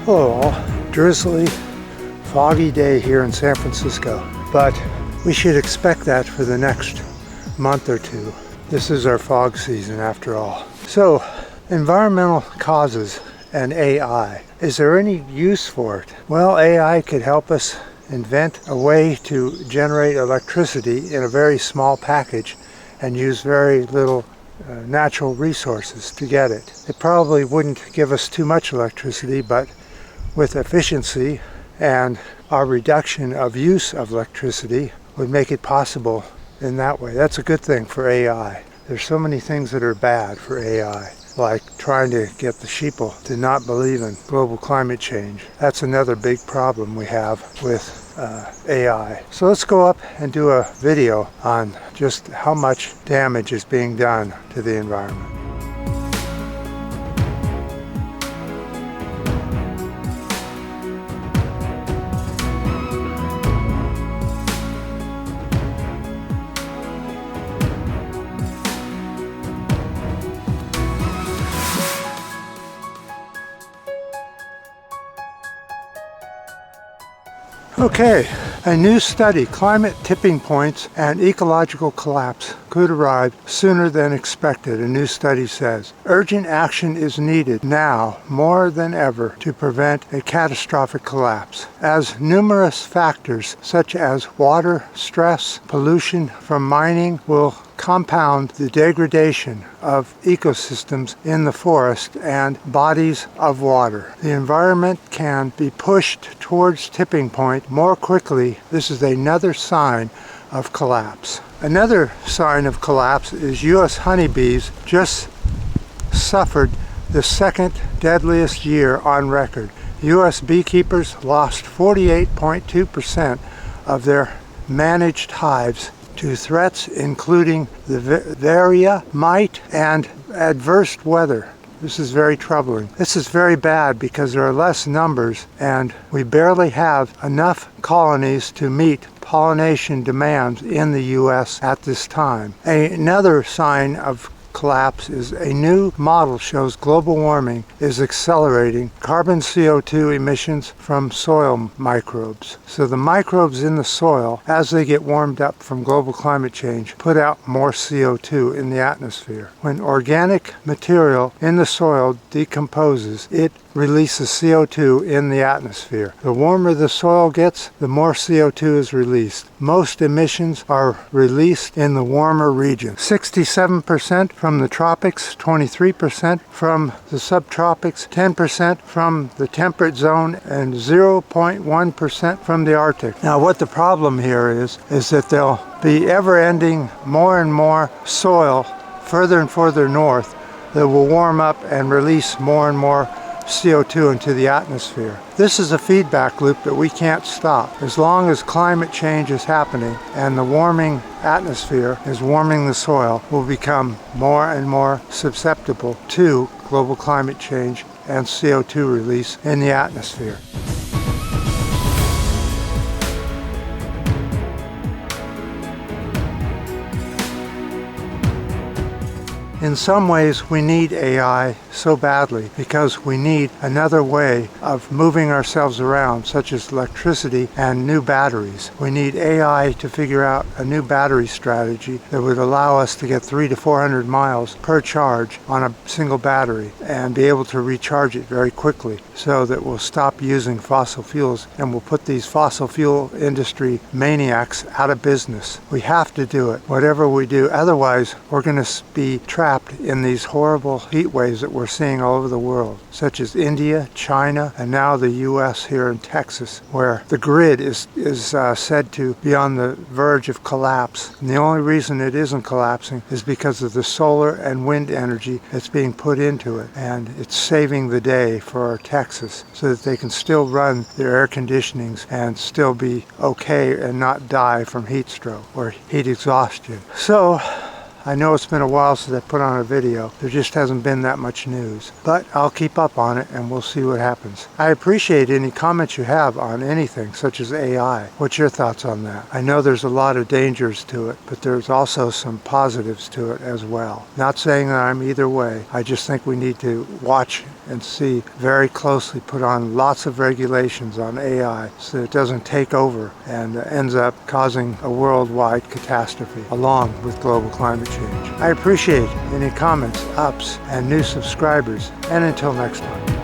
Hello all. Drizzly, foggy day here in San Francisco, but we should expect that for the next month or two. This is our fog season after all. So, environmental causes and AI. Is there any use for it? Well, AI could help us invent a way to generate electricity in a very small package and use very little natural resources to get it. It probably wouldn't give us too much electricity, but with efficiency and our reduction of use of electricity would make it possible in that way. That's a good thing for AI. There's so many things that are bad for AI, like trying to get the sheeple to not believe in global climate change. That's another big problem we have with AI. So let's go up and do a video on just how much damage is being done to the environment. Okay, a new study, Climate Tipping Points and Ecological Collapse, could arrive sooner than expected. A new study says urgent action is needed now more than ever to prevent a catastrophic collapse, as numerous factors such as water, stress, pollution from mining will compound the degradation of ecosystems in the forest and bodies of water. The environment can be pushed towards tipping point more quickly. This is another sign of collapse. Another sign of collapse is U.S. honeybees just suffered the second deadliest year on record. U.S. beekeepers lost 48.2% of their managed hives to threats including the varia, mite, and adverse weather. This is very troubling. This is very bad because there are less numbers and we barely have enough colonies to meet pollination demands in the U.S. at this time. Another sign of collapse is a new model shows global warming is accelerating carbon CO2 emissions from soil microbes. So the microbes in the soil, as they get warmed up from global climate change, put out more CO2 in the atmosphere. When organic material in the soil decomposes, it releases CO2 in the atmosphere. The warmer the soil gets, the more CO2 is released. Most emissions are released in the warmer regions. 67% from the tropics, 23% from the subtropics, 10% from the temperate zone, and 0.1% from the Arctic. Now what the problem here is that there'll be ever-ending more and more soil further and further north that will warm up and release more and more CO2 into the atmosphere. This is a feedback loop that we can't stop. As long as climate change is happening and the warming atmosphere is warming the soil, we'll become more and more susceptible to global climate change and CO2 release in the atmosphere. In some ways, we need AI so badly because we need another way of moving ourselves around, such as electricity and new batteries. We need AI to figure out a new battery strategy that would allow us to get 300 to 400 miles per charge on a single battery and be able to recharge it very quickly so that we'll stop using fossil fuels and we'll put these fossil fuel industry maniacs out of business. We have to do it, whatever we do. Otherwise, we're going to be trapped in these horrible heat waves that we're seeing all over the world, such as India, China, and now the U.S. here in Texas, where the grid is said to be on the verge of collapse. And the only reason it isn't collapsing is because of the solar and wind energy that's being put into it. And it's saving the day for Texas so that they can still run their air conditionings and still be okay and not die from heat stroke or heat exhaustion. So I know it's been a while since I put on a video. There just hasn't been that much news. But I'll keep up on it and we'll see what happens. I appreciate any comments you have on anything such as AI. What's your thoughts on that? I know there's a lot of dangers to it, but there's also some positives to it as well. Not saying that I'm either way. I just think we need to watch and see very closely, put on lots of regulations on AI so that it doesn't take over and ends up causing a worldwide catastrophe along with global climate change. I appreciate any comments, ups, and new subscribers, and until next time.